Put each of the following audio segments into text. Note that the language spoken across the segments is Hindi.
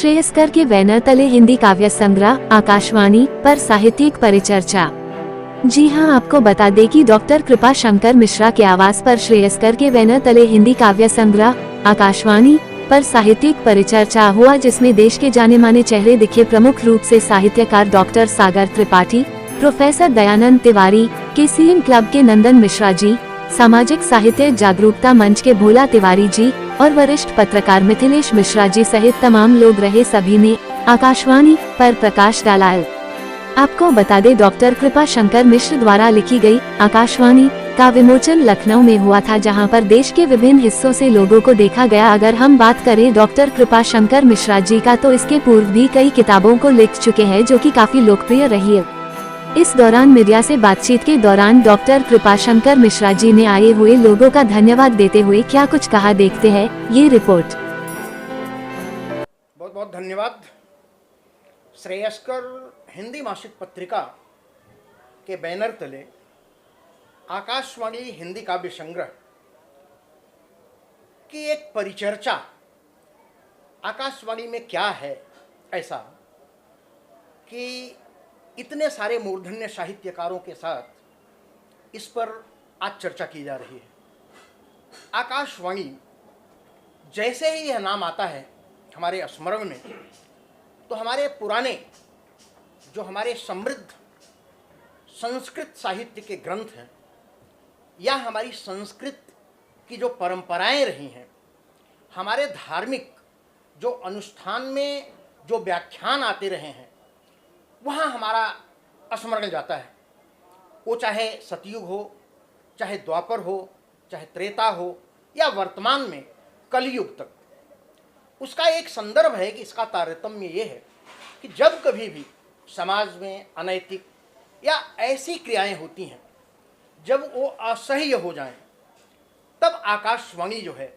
श्रेयस्कर के बैनर तले हिंदी काव्य संग्रह आकाशवाणी पर साहित्यिक परिचर्चा। जी हां, आपको बता दें कि डॉक्टर कृपा शंकर मिश्रा के आवास पर श्रेयस्कर के बैनर तले हिंदी काव्य संग्रह आकाशवाणी पर साहित्यिक परिचर्चा हुआ, जिसमें देश के जाने माने चेहरे दिखे। प्रमुख रूप से साहित्यकार doctor Sagar Tripathi, professor Dayanand Tiwari, KCM club के नंदन मिश्रा जी, सामाजिक साहित्य जागरूकता मंच के भोला तिवारी जी और वरिष्ठ पत्रकार मिथिलेश मिश्रा जी सहित तमाम लोग रहे। सभी ने आकाशवाणी पर प्रकाश डाला। आपको बता दें, डॉक्टर कृपा शंकर मिश्र द्वारा लिखी गई आकाशवाणी का विमोचन लखनऊ में हुआ था, जहां पर देश के विभिन्न हिस्सों से लोगों को देखा गया। अगर हम बात करें डॉक्टर कृपा शंकर मिश्रा जी का, तो इसके पूर्व भी कई किताबों को लिख चुके हैं, जो कि काफी लोकप्रिय रही है। इस दौरान मीडिया से बातचीत के दौरान डॉक्टर कृपा शंकर मिश्रा जी ने आए हुए लोगों का धन्यवाद देते हुए क्या कुछ कहा, देखते हैं ये रिपोर्ट। बहुत बहुत धन्यवाद। श्रेयस्कर हिंदी मासिक पत्रिका के बैनर तले आकाशवाणी हिंदी काव्य संग्रह की एक परिचर्चा, आकाशवाणी में क्या है ऐसा कि इतने सारे मूर्धन्य साहित्यकारों के साथ इस पर आज चर्चा की जा रही है। आकाशवाणी जैसे ही यह नाम आता है हमारे स्मरण में, तो हमारे पुराने जो हमारे समृद्ध संस्कृत साहित्य के ग्रंथ हैं, या हमारी संस्कृत की जो परंपराएं रही हैं, हमारे धार्मिक जो अनुष्ठान में जो व्याख्यान आते रहे हैं, वहाँ हमारा स्मरण जाता है। वो चाहे सतयुग हो, चाहे द्वापर हो, चाहे त्रेता हो, या वर्तमान में कलयुग तक। उसका एक संदर्भ है कि इसका तारतम्य ये है कि जब कभी भी समाज में अनैतिक या ऐसी क्रियाएं होती हैं जब वो असह्य हो जाएं, तब आकाशवाणी जो है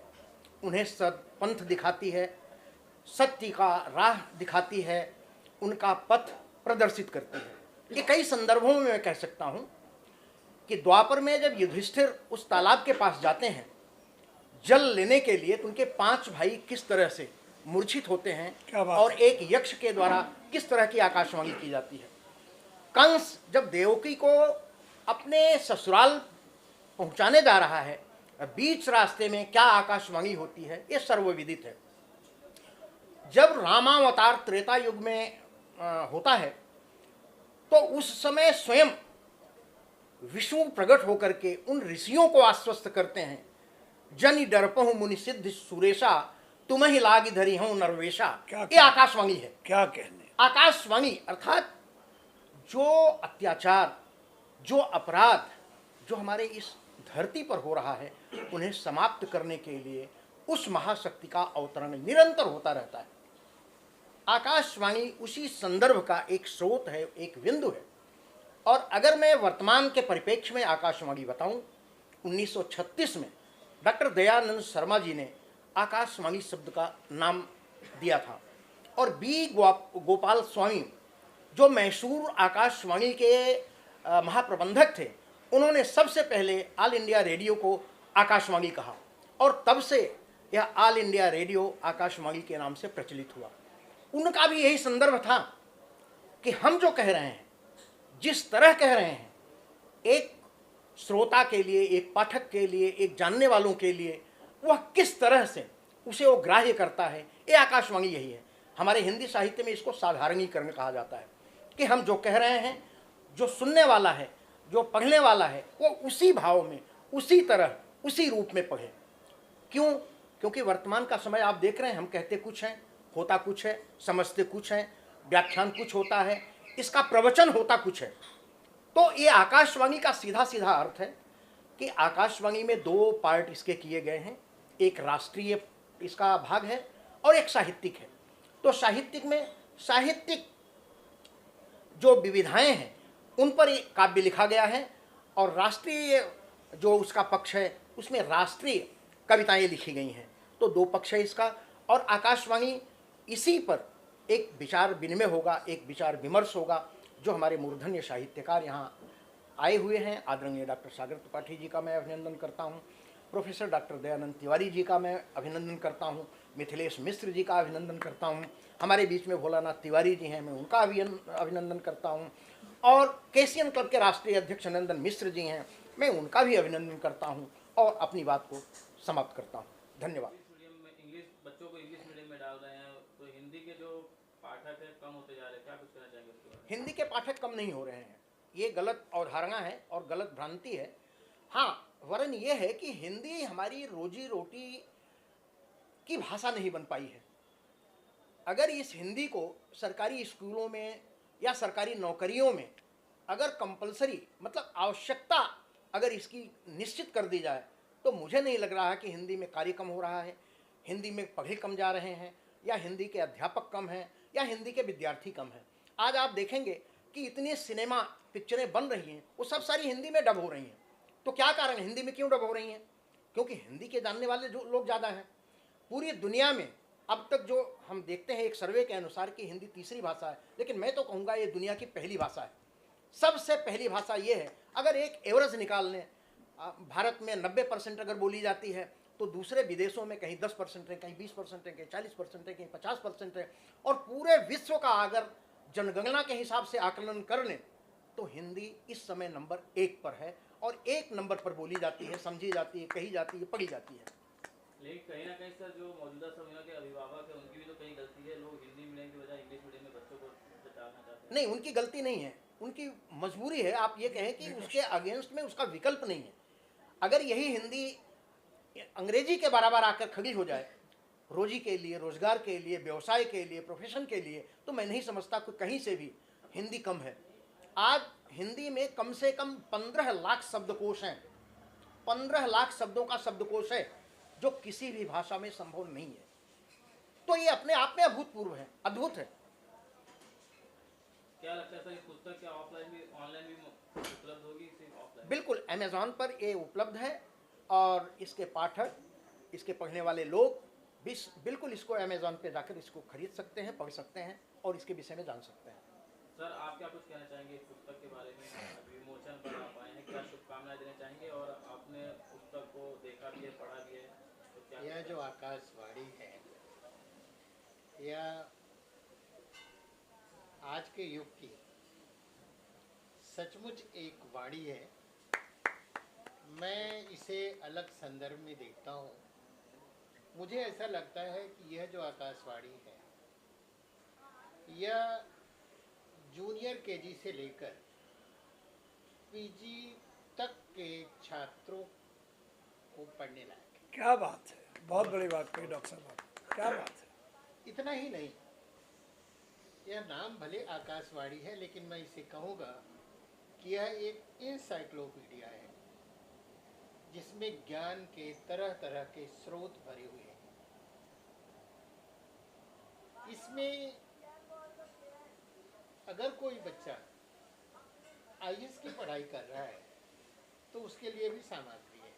उन्हें सत्पंथ दिखाती है, सत्य का राह दिखाती है, उनका पथ प्रदर्शित करती है। ये कई संदर्भों में मैं कह सकता हूँ कि द्वापर में जब युधिष्ठिर उस तालाब के पास जाते हैं जल लेने के लिए, तो उनके 5 भाई किस तरह से मूर्छित होते हैं और एक यक्ष के द्वारा किस तरह की आकाशवाणी की जाती है। कंस जब देवकी को अपने ससुराल पहुंचाने जा रहा है, बीच रास्ते में क्या आकाशवाणी होती है ये सर्वविदित है। जब रामावतार त्रेता युग में होता है, तो उस समय स्वयं विष्णु प्रकट होकर के उन ऋषियों को आश्वस्त करते हैं, जनि डरपहु मुनि सिद्ध सुरेशा, तुम ही लागी धरी हूं नरवेशा। ये आकाशवाणी है। क्या कहने, आकाशवाणी अर्थात जो अत्याचार, जो अपराध जो हमारे इस धरती पर हो रहा है, उन्हें समाप्त करने के लिए उस महाशक्ति का अवतरण निरंतर होता रहता है। आकाशवाणी उसी संदर्भ का एक स्रोत है, एक बिंदु है। और अगर मैं वर्तमान के परिप्रेक्ष्य में आकाशवाणी बताऊं, 1936 में डॉक्टर दयानंद शर्मा जी ने आकाशवाणी शब्द का नाम दिया था, और बी गोपाल स्वामी जो मैसूर आकाशवाणी के महाप्रबंधक थे, उन्होंने सबसे पहले ऑल इंडिया रेडियो को आकाशवाणी कहा, और तब से यह ऑल इंडिया रेडियो आकाशवाणी के नाम से प्रचलित हुआ। उनका भी यही संदर्भ था कि हम जो कह रहे हैं, जिस तरह कह रहे हैं, एक श्रोता के लिए, एक पाठक के लिए, एक जानने वालों के लिए, वह किस तरह से उसे वो ग्राह्य करता है, ये आकाशवाणी यही है। हमारे हिंदी साहित्य में इसको साधारणीकरण कहा जाता है कि हम जो कह रहे हैं, जो सुनने वाला है, जो पढ़ने वाला है, वो उसी भाव में, उसी तरह, उसी रूप में पढ़े। क्यों? क्योंकि वर्तमान का समय आप देख रहे हैं, हम कहते कुछ हैं, होता कुछ है, समझते कुछ हैं, व्याख्यान कुछ होता है, इसका प्रवचन होता कुछ है। तो ये आकाशवाणी का सीधा सीधा अर्थ है कि आकाशवाणी में 2 पार्ट इसके किए गए हैं, एक राष्ट्रीय इसका भाग है और एक साहित्यिक है। तो साहित्यिक में साहित्यिक जो विविधाएं हैं उन पर एक काव्य लिखा गया है, और राष्ट्रीय जो उसका पक्ष है उसमें राष्ट्रीय कविताएं लिखी गई हैं। तो 2 पक्ष है इसका, और आकाशवाणी इसी पर एक विचार विनिमय होगा, एक विचार विमर्श होगा। जो हमारे मूर्धन्य साहित्यकार यहाँ आए हुए हैं, आदरणीय डॉक्टर सागर त्रिपाठी जी का मैं अभिनंदन करता हूँ, प्रोफेसर डॉक्टर दयानंद तिवारी जी का मैं अभिनंदन करता हूँ, मिथिलेश मिश्र जी का अभिनंदन करता हूँ, हमारे बीच में भोलानाथ तिवारी जी हैं, मैं उनका अभिनंदन करता हूँ। और केसियन क्लब के राष्ट्रीय अध्यक्ष नंदन मिश्र जी हैं, मैं उनका भी अभिनंदन करता हूँ और अपनी बात को समाप्त करता हूँ। धन्यवाद। मीडियम में इंग्लिश बच्चों को इंग्लिश मीडियम में डाल रहे हैं, तो हिंदी के जो पाठक है कम होते जा रहे हैं, क्या कुछ कहना चाहेंगे उसके बारे में? हिंदी के पाठक कम नहीं हो रहे हैं, ये गलत अवधारणा है और गलत भ्रांति है। हाँ, वरन ये है कि हिंदी हमारी रोजी रोटी की भाषा नहीं बन पाई है। अगर इस हिंदी को सरकारी स्कूलों में या सरकारी नौकरियों में अगर कंपलसरी मतलब आवश्यकता अगर इसकी निश्चित कर दी जाए, तो मुझे नहीं लग रहा है कि हिंदी में कार्य कम हो रहा है, हिंदी में पढ़े कम जा रहे हैं, या हिंदी के अध्यापक कम हैं, या हिंदी के विद्यार्थी कम हैं। आज आप देखेंगे कि इतनी सिनेमा पिक्चरें बन रही हैं, वो सब सारी हिंदी में डब हो रही हैं। तो क्या कारण है, हिंदी में क्यों डब हो रही हैं? क्योंकि हिंदी के जानने वाले जो लोग ज़्यादा हैं। पूरी दुनिया में अब तक जो हम देखते हैं एक सर्वे के अनुसार कि हिंदी तीसरी भाषा है, लेकिन मैं तो कहूँगा ये दुनिया की पहली भाषा है। सबसे पहली भाषा ये है। अगर एक एवरेज निकाल लें, भारत में 90% अगर बोली जाती है, तो दूसरे विदेशों में कहीं 10% है, कहीं 20% है, कहीं 40% है, कहीं 50% है। और पूरे विश्व का अगर जनगणना के हिसाब से आकलन कर लें, तो हिंदी इस समय नंबर 1 पर है, और 1 नंबर पर बोली जाती है, समझी जाती है, कही जाती है, पढ़ी जाती है। लेकिन कहीं ना कहीं सर जो मौजूदा समय के अभिभावक है उनकी भी तो कहीं गलती है, लोग हिंदी मीडियम की बजाय इंग्लिश मीडियम में बच्चों को डालना चाहते हैं। नहीं, उनकी गलती नहीं है, उनकी मजबूरी है। आप ये कहें कि उसके अगेंस्ट में उसका विकल्प नहीं है। अगर यही हिंदी अंग्रेजी के बराबर आकर खड़ी हो जाए रोजी के लिए, रोजगार के लिए, व्यवसाय के लिए, प्रोफेशन के लिए, तो मैं नहीं समझता कि कहीं से भी हिंदी कम है। आज हिंदी में कम से कम 15 लाख शब्दकोश हैं। 15 लाख शब्दों का शब्दकोश है, जो किसी भी भाषा में संभव नहीं है। तो ये अपने आप में अभूतपूर्व है, अद्भुत है। क्या लगता है सर, इस पुस्तक क्या ऑफलाइन भी ऑनलाइन भी उपलब्ध होगी, सिर्फ ऑफलाइन? बिल्कुल, अमेज़ॉन पर ये उपलब्ध है, और इसके पाठक, इसके पढ़ने वाले लोग भी बिल्कुल इसको अमेज़ॉन पे जाकर इसको खरीद सकते हैं, पढ़ सकते हैं और इसके विषय में जान सकते हैं। सर आप क्या कुछ कहना चाहेंगे इस पुस्तक के बारे में? विमोचन पर आप आए हैं, क्या शुभकामनाएं देना चाहेंगे? और आपने पुस्तक को देखा भी है, पढ़ा भी है, तो क्या यह जो आकाशवाणी है, यह आज के युग की सचमुच एक वाणी है। मैं इसे अलग संदर्भ में देखता हूँ। मुझे ऐसा लगता है कि यह जो आकाशवाणी है, यह जूनियर केजी से लेकर पीजी तक के छात्रों को पढ़ने लायक है। क्या बात है, बहुत बड़ी बात कही डॉक्टर साहब, क्या बात है। इतना ही नहीं, यह नाम भले आकाशवाणी है, लेकिन मैं इसे कहूँगा कि यह एक इंसाइक्लोपीडिया है, जिसमें ज्ञान के तरह तरह के स्रोत भरे हुए हैं। इसमें अगर कोई बच्चा आईएएस की पढ़ाई कर रहा है, तो उसके लिए भी सामग्री है।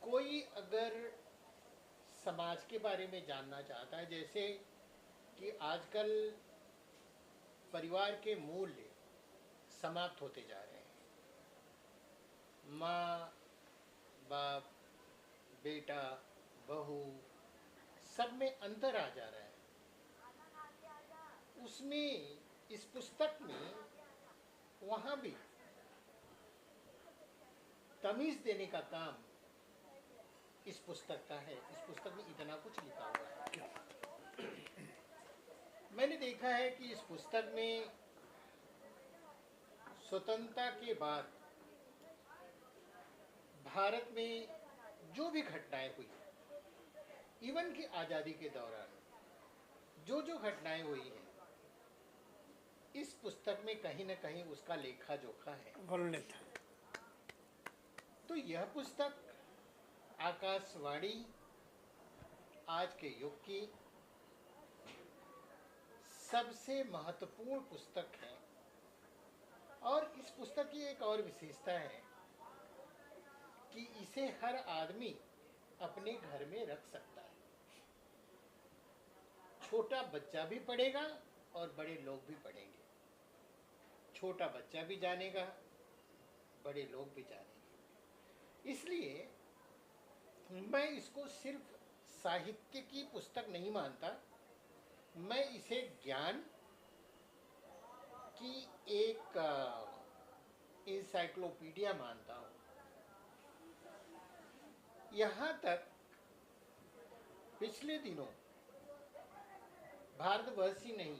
कोई अगर समाज के बारे में जानना चाहता है, जैसे कि आजकल परिवार के मूल्य समाप्त होते जा रहे हैं, माँ बाप, बेटा, बहू, सब में अंतर आ जा रहा है। उसमें इस पुस्तक में वहाँ भी तमीज़ देने का काम इस पुस्तक का है। इस पुस्तक में इतना कुछ लिखा हुआ है। मैंने देखा है कि इस पुस्तक में स्वतंत्रता के बाद भारत में जो भी घटनाएं हुई, इवन की आज़ादी के दौरान जो जो घटनाएं हुई हैं, इस पुस्तक में कहीं न कहीं उसका लेखा जोखा है, वर्णित है। तो यह पुस्तक आकाशवाणी आज के युग की सबसे महत्वपूर्ण पुस्तक है। और इस पुस्तक की एक और विशेषता है कि इसे हर आदमी अपने घर में रख सकता है। छोटा बच्चा भी पढ़ेगा और बड़े लोग भी पढ़ेंगे। छोटा बच्चा भी जानेगा, बड़े लोग भी जानेंगे। इसलिए मैं इसको सिर्फ साहित्य की पुस्तक नहीं मानता, मैं इसे ज्ञान की एक इंसाइक्लोपीडिया मानता हूँ। यहाँ तक पिछले दिनों भारतवर्ष ही नहीं,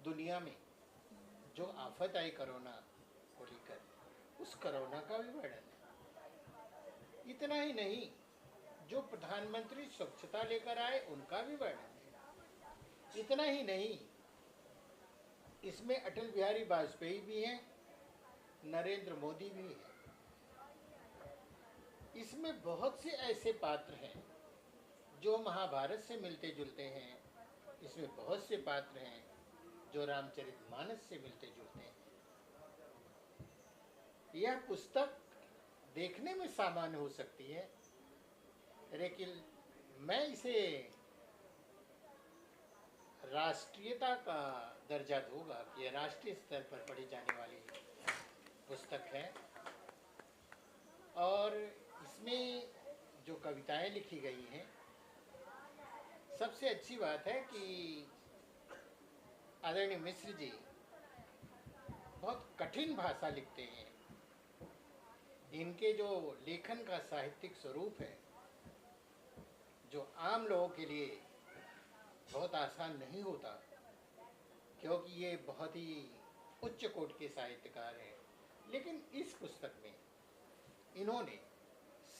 दुनिया में जो आफत आई कोरोना को लेकर, उस कोरोना का भी वर्णन है। इतना ही नहीं, जो प्रधानमंत्री स्वच्छता लेकर आए उनका भी वर्णन है। इतना ही नहीं, इसमें अटल बिहारी वाजपेयी भी हैं, नरेंद्र मोदी भी हैं। इसमें बहुत से ऐसे पात्र हैं जो महाभारत से मिलते जुलते हैं। इसमें बहुत से पात्र हैं जो रामचरितमानस से मिलते जुलते हैं। यह पुस्तक देखने में सामान्य हो सकती है, लेकिन मैं इसे राष्ट्रीयता का दर्जा दूंगा कि यह राष्ट्रीय स्तर पर पढ़ी जाने वाली पुस्तक है। और इसमें जो कविताएं लिखी गई हैं, सबसे अच्छी बात है कि आदरणीय मिश्र जी बहुत कठिन भाषा लिखते हैं। इनके जो लेखन का साहित्यिक स्वरूप है, जो आम लोगों के लिए बहुत आसान नहीं होता, क्योंकि ये बहुत ही उच्च कोटि के साहित्यकार हैं। लेकिन इस पुस्तक में इन्होंने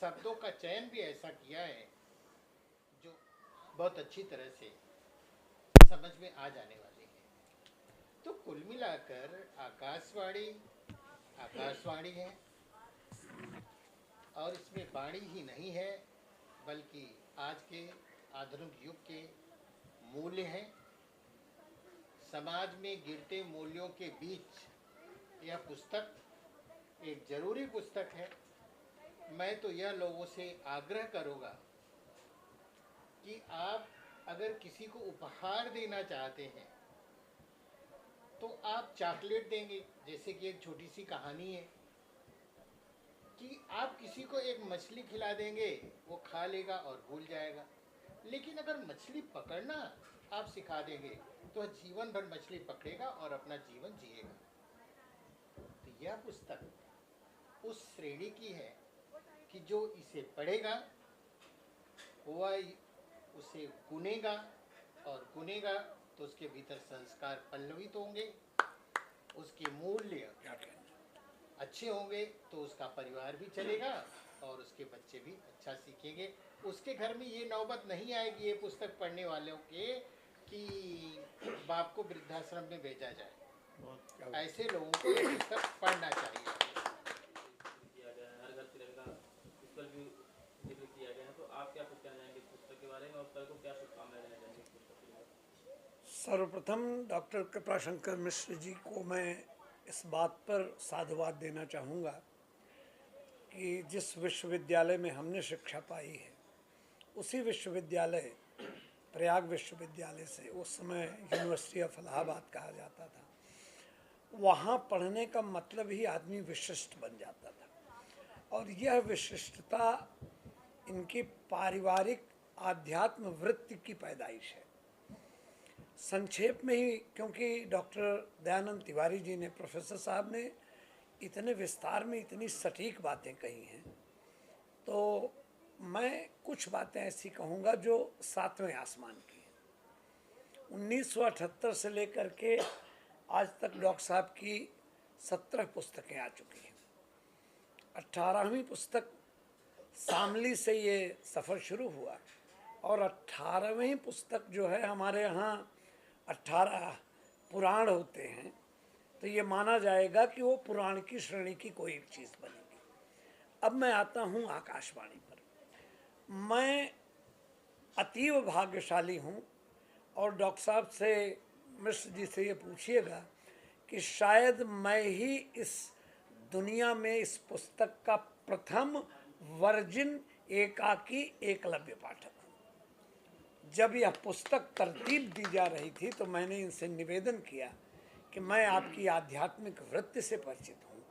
शब्दों का चयन भी ऐसा किया है जो बहुत अच्छी तरह से समझ में आ जाने वाली है। तो कुल मिलाकर आकाशवाणी है, और इसमें वाणी ही नहीं है बल्कि आज के आधुनिक युग के मूल्य हैं। समाज में गिरते मूल्यों के बीच यह पुस्तक एक जरूरी पुस्तक है। मैं तो यह लोगों से आग्रह करूँगा कि आप अगर किसी को उपहार देना चाहते हैं तो आप चॉकलेट देंगे, जैसे कि एक छोटी सी कहानी है कि आप किसी को एक मछली खिला देंगे, वो खा लेगा और भूल जाएगा। लेकिन अगर मछली पकड़ना आप सिखा देंगे तो वह जीवन भर मछली पकड़ेगा और अपना जीवन जिएगा। तो यह पुस्तक उस श्रेणी की है कि जो इसे पढ़ेगा वह उसे गुनेगा, और गुनेगा तो उसके भीतर संस्कार पल्लवित होंगे, उसके मूल्य अच्छे होंगे, तो उसका परिवार भी चलेगा और उसके बच्चे भी अच्छा सीखेंगे। उसके घर में ये नौबत नहीं आएगी ये पुस्तक पढ़ने वालों के कि बाप को वृद्धाश्रम में भेजा जाए। ऐसे लोगों को ये पुस्तक पढ़ना चाहिए। किया गया है, हर घर तिरंगा इस पर भी जिक्र किया गया है। तो आप क्या कुछ कहना चाहेंगे इस पुस्तक के बारे में, और सर को क्या शुभकामनाएं देना चाहेंगे इस पुस्तक के लिए? सर्वप्रथम डॉक्टर कृपाशंकर मिश्र जी को मैं इस बात पर साधुवाद देना चाहूँगा कि जिस विश्वविद्यालय में हमने शिक्षा पाई है, उसी विश्वविद्यालय प्रयाग विश्वविद्यालय से, उस समय यूनिवर्सिटी ऑफ इलाहाबाद कहा जाता था, वहाँ पढ़ने का मतलब ही आदमी विशिष्ट बन जाता था। और यह विशिष्टता इनकी पारिवारिक आध्यात्म वृत्ति की पैदाइश है। संक्षेप में ही, क्योंकि डॉक्टर दयानंद तिवारी जी ने, प्रोफेसर साहब ने इतने विस्तार में इतनी सटीक बातें कही हैं, तो मैं कुछ बातें ऐसी कहूँगा जो सातवें आसमान की हैं। 1978 से लेकर के आज तक डॉक्टर साहब की 17 पुस्तकें आ चुकी हैं। 18वीं पुस्तक शामली से ये सफ़र शुरू हुआ, और 18वीं पुस्तक जो है, हमारे यहाँ 18 पुराण होते हैं, तो ये माना जाएगा कि वो पुराण की श्रेणी की कोई एक चीज़ बनेगी। अब मैं आता हूँ आकाशवाणी पर। मैं अतीव भाग्यशाली हूँ, और डॉक्टर साहब से, मिश्र जी से ये पूछिएगा कि शायद मैं ही इस दुनिया में इस पुस्तक का प्रथम वर्जिन एकाकी एकलव्य पाठक हूँ। जब यह पुस्तक तरतीब दी जा रही थी तो मैंने इनसे निवेदन किया कि मैं आपकी आध्यात्मिक वृत्ति से परिचित हूँ,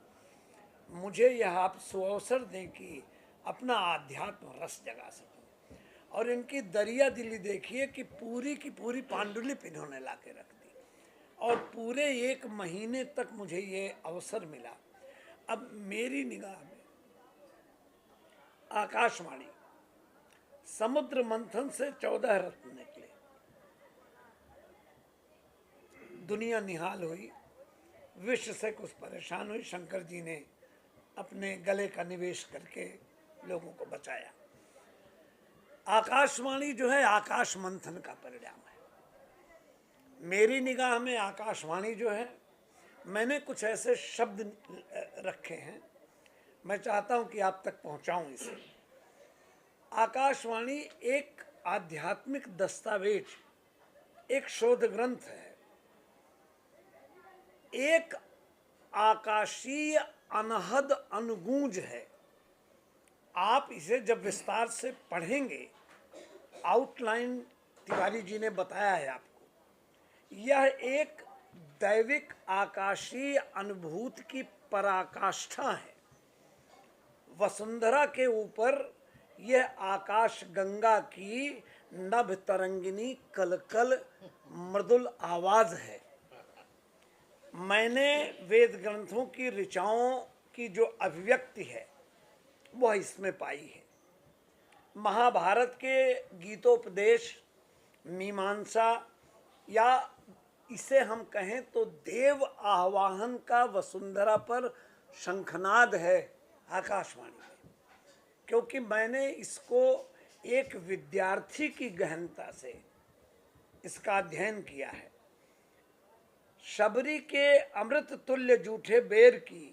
मुझे यह आप सुअवसर दें कि अपना आध्यात्म रस जगा सकूँ। और इनकी दरिया दिली देखिए कि पूरी की पूरी पांडुलिपि इन्होंने ला के रख दी और पूरे 1 महीने तक मुझे ये अवसर मिला। अब मेरी निगाह में आकाशवाणी, समुद्र मंथन से 14 रत्न निकले, दुनिया निहाल हुई, विश्व से कुछ परेशान हुई, शंकर जी ने अपने गले का निवेश करके लोगों को बचाया। आकाशवाणी जो है आकाश मंथन का परिणाम है। मेरी निगाह में आकाशवाणी जो है, मैंने कुछ ऐसे शब्द रखे हैं, मैं चाहता हूं कि आप तक पहुंचाऊं इसे। आकाशवाणी एक आध्यात्मिक दस्तावेज, एक शोध ग्रंथ है, एक आकाशीय अनहद अनुगूंज है। आप इसे जब विस्तार से पढ़ेंगे, आउटलाइन तिवारी जी ने बताया है आपको, यह एक दैविक आकाशीय अनुभूति की पराकाष्ठा है। वसुंधरा के ऊपर यह आकाश गंगा की नभ तरंगिनी कलकल मृदुल आवाज है। मैंने वेद ग्रंथों की ऋचाओं की जो अभिव्यक्ति है वह इसमें पाई है। महाभारत के गीतोपदेश, मीमांसा, या इसे हम कहें तो देव आवाहन का वसुंधरा पर शंखनाद है आकाशवाणी में, क्योंकि मैंने इसको एक विद्यार्थी की गहनता से इसका अध्ययन किया है। शबरी के अमृत तुल्य जूठे बेर की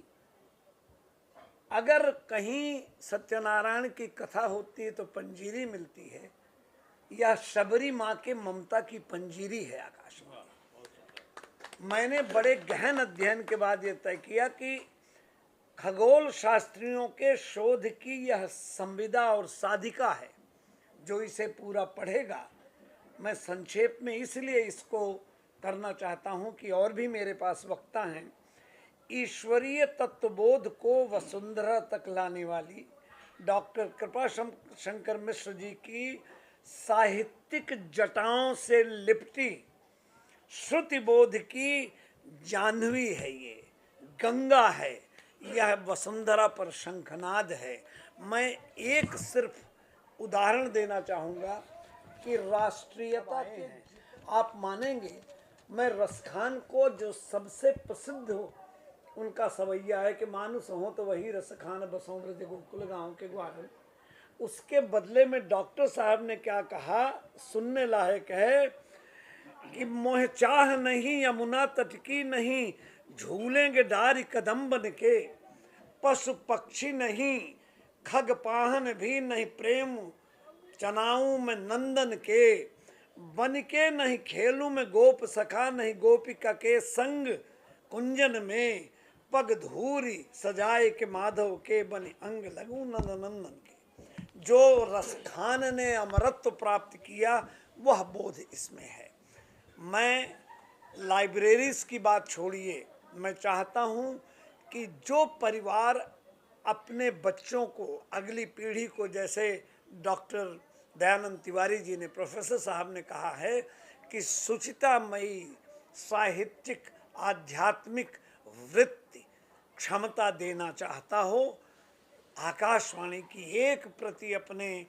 अगर कहीं सत्यनारायण की कथा होती है तो पंजीरी मिलती है, यह शबरी माँ के ममता की पंजीरी है आकाशवाणी। मैंने बड़े गहन अध्ययन के बाद यह तय किया कि खगोल शास्त्रियों के शोध की यह संविदा और साधिका है। जो इसे पूरा पढ़ेगा, मैं संक्षेप में इसलिए इसको करना चाहता हूं कि और भी मेरे पास वक्ता हैं। ईश्वरीय तत्वबोध को वसुंधरा तक लाने वाली डॉक्टर कृपा शंकर मिश्र जी की साहित्यिक जटाओं से लिपटी श्रुति बोध की जाह्नवी है, ये गंगा है, यह वसुंधरा पर शंखनाद है। मैं एक सिर्फ उदाहरण देना चाहूँगा कि राष्ट्रीयता के, आप मानेंगे, मैं रसखान को जो सबसे प्रसिद्ध हो उनका सवैया है कि मानुस हो तो वही रसखान बसों ब्रज गोकुल गाँव के ग्वाल, उसके बदले में डॉक्टर साहब ने क्या कहा, सुनने लायक है कि मोह चाह नहीं यमुना तट की नहीं, झूलेंगे डारी कदम बन के, पशु पक्षी नहीं खग पाहन भी नहीं, प्रेम चनाऊ में नंदन के, बन के नहीं खेलू में गोप सखा, नहीं गोपिका के संग कुंजन में, पग धूरी सजाए के माधव के, बने अंग लगू नंद नंदन के। जो रसखान ने अमरत्व प्राप्त किया वह बोध इसमें है। मैं लाइब्रेरीज की बात छोड़िए, मैं चाहता हूँ कि जो परिवार अपने बच्चों को, अगली पीढ़ी को, जैसे डॉक्टर दयानंद तिवारी जी ने, प्रोफेसर साहब ने कहा है कि सुचितामयी साहित्यिक आध्यात्मिक वृत्ति क्षमता देना चाहता हो, आकाशवाणी की एक प्रति अपने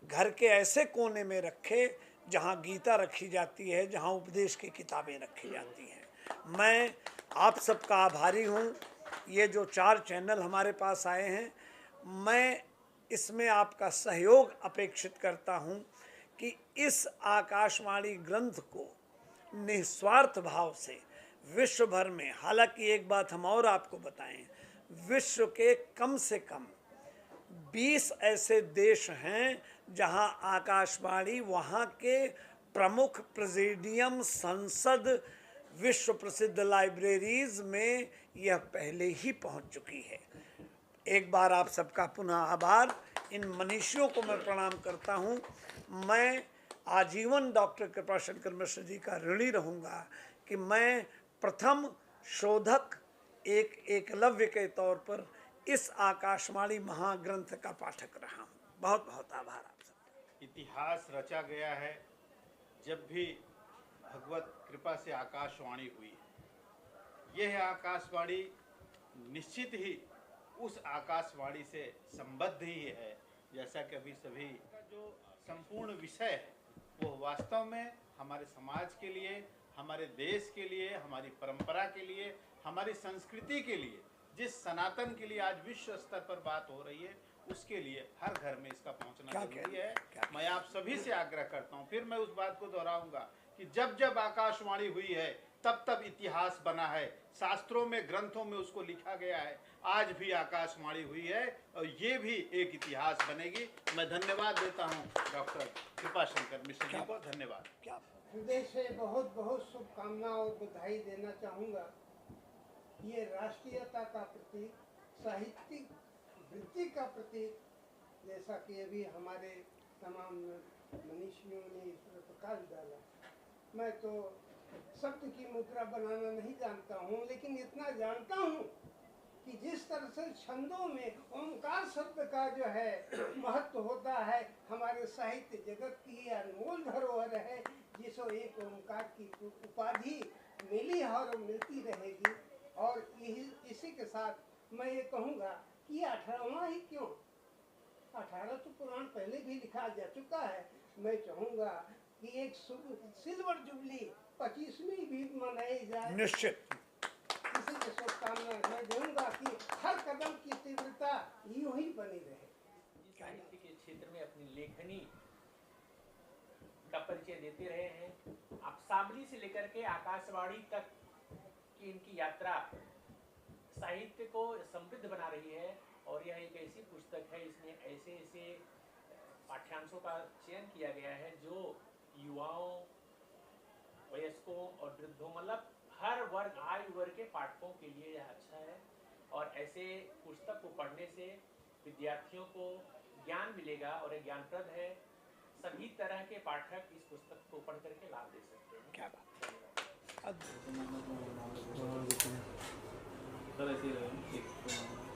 घर के ऐसे कोने में रखे जहाँ गीता रखी जाती है, जहाँ उपदेश की किताबें रखी जाती हैं। मैं आप सबका आभारी हूँ। ये जो 4 चैनल हमारे पास आए हैं, मैं इसमें आपका सहयोग अपेक्षित करता हूँ कि इस आकाशवाणी ग्रंथ को निस्वार्थ भाव से विश्व भर में, हालांकि एक बात हम और आपको बताएं, विश्व के कम से कम 20 ऐसे देश हैं जहां आकाशवाणी वहां के प्रमुख प्रेसिडियम, संसद, विश्व प्रसिद्ध लाइब्रेरीज में यह पहले ही पहुंच चुकी है। एक बार आप सबका पुनः आभार। इन मनीषियों को मैं प्रणाम करता हूं। मैं आजीवन डॉक्टर कृपा शंकर मिश्र जी का ऋणी रहूँगा कि मैं प्रथम शोधक, एक एकलव्य के तौर पर इस आकाशवाणी महाग्रंथ का पाठक रहा हूँ। बहुत बहुत आभार आप सबका। इतिहास रचा गया है जब भी भगवत कृपा से आकाशवाणी हुई है। यह आकाशवाणी निश्चित ही उस आकाशवाणी से संबद्ध ही है, जैसा कि अभी सभी का जो संपूर्ण विषय है वो वास्तव में हमारे समाज के लिए, हमारे देश के लिए, हमारी परंपरा के लिए, हमारी संस्कृति के लिए, जिस सनातन के लिए आज विश्व स्तर पर बात हो रही है, उसके लिए हर घर में इसका पहुंचना जरूरी है। मैं आप सभी से आग्रह करता हूं, फिर मैं उस बात को दोहराऊंगा कि जब जब आकाशवाणी हुई है तब तब इतिहास बना है, शास्त्रों में, ग्रंथों में उसको लिखा गया है। आज भी आकाशवाणी हुई है और ये भी एक इतिहास बनेगी। मैं धन्यवाद देता हूं डॉक्टर कृपाशंकर मिश्र जी को। धन्यवाद। हृदय से बहुत बहुत शुभकामनाओं और बधाई देना चाहूँगा। ये राष्ट्रीयता का प्रतीक, साहित्यिक वृत्ति का प्रतीक, जैसा कि अभी हमारे तमाम मनीषियों ने इस पर प्रकाश डाला। मैं तो शब्द की मुद्रा बनाना नहीं जानता हूँ, लेकिन इतना जानता हूँ कि जिस तरह से छंदों में ओंकार शब्द का जो है महत्व होता है, हमारे साहित्य जगत की अनमोल धरोहर है, जिसको एक ओंकार की उपाधि मिली है और मिलती रहेगी। और यही इसी के साथ मैं ये कहूँगा कि 18वां ही क्यों, 18 तो पुराण पहले भी लिखा जा चुका है। मैं चाहूँगा कि एक सिल्वर जुबली 25वीं भी मनाई जाए। निश्चित। इसी के शुभकामना मैं दूंगा कि हर कदम की तीव्रता यूं ही बनी रहे। साहित्य के क्षेत्र में अपनी लेखनी का परिचय देते रहे हैं। आप साबली से लेकर के आकाशवाणी तक की इनकी यात्रा साहित्य को समृद्ध बना रही है। और यह एक ऐसी पुस्तक है, इसमें ऐसे ऐसे पाठ्यांशों का चयन किया गया है जो युवाओं, वयस्कों और वृद्धों, मतलब हर वर्ग, आयु वर्ग के पाठकों के लिए यह अच्छा है। और ऐसे पुस्तक को पढ़ने से विद्यार्थियों को ज्ञान मिलेगा और यह ज्ञानप्रद है। सभी तरह के पाठक इस पुस्तक को पढ़ करके लाभ ले सकते हैं। क्या बात। सर ऐसे ही रहेगा।